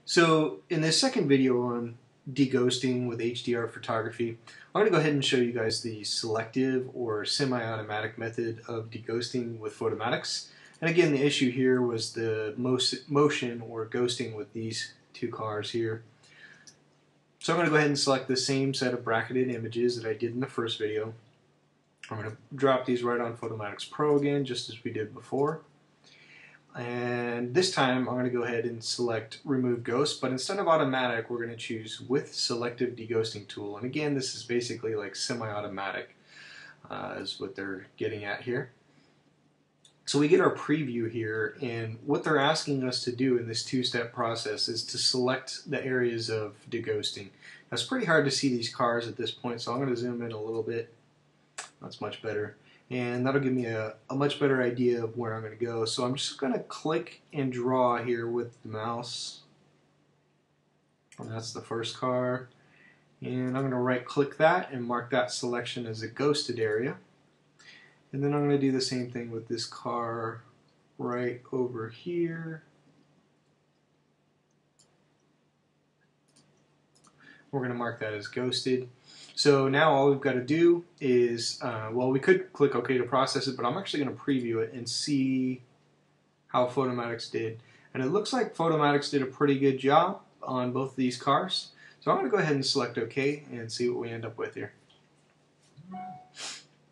So in this second video on deghosting with HDR photography, I'm going to go ahead and show you guys the selective or semi-automatic method of deghosting with Photomatics. And again, the issue here was the motion or ghosting with these two cars here. So I'm going to go ahead and select the same set of bracketed images that I did in the first video. I'm going to drop these right on Photomatics Pro again, just as we did before. And this time I'm going to go ahead and select Remove Ghost, but instead of automatic, we're going to choose with Selective Deghosting Tool. And again, this is basically like semi-automatic, is what they're getting at here. So we get our preview here, and what they're asking us to do in this two-step process is to select the areas of deghosting. Now, it's pretty hard to see these cars at this point, so I'm going to zoom in a little bit. That's much better. And that'll give me a much better idea of where I'm going to go. So I'm just going to click and draw here with the mouse. And that's the first car. And I'm going to right click that and mark that selection as a ghosted area. And then I'm going to do the same thing with this car right over here. We're going to mark that as ghosted. So now all we've got to do is, well, we could click OK to process it, but I'm actually going to preview it and see how Photomatics did. And it looks like Photomatics did a pretty good job on both of these cars. So I'm going to go ahead and select OK and see what we end up with here.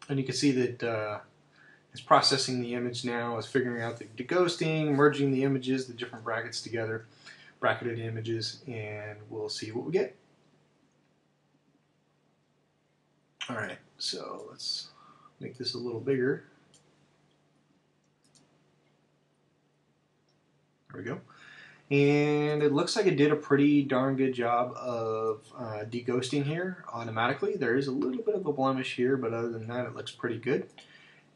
And you can see that it's processing the image now, it's figuring out the deghosting, merging the images, the different brackets together, bracketed images, and we'll see what we get. Alright, so let's make this a little bigger. There we go. And it looks like it did a pretty darn good job of deghosting here automatically. There is a little bit of a blemish here, but other than that it looks pretty good.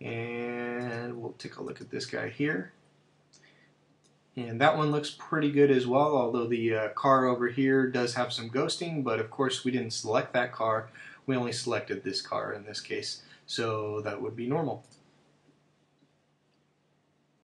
And we'll take a look at this guy here. And that one looks pretty good as well, although the car over here does have some ghosting, but of course we didn't select that car. We only selected this car in this case, so that would be normal.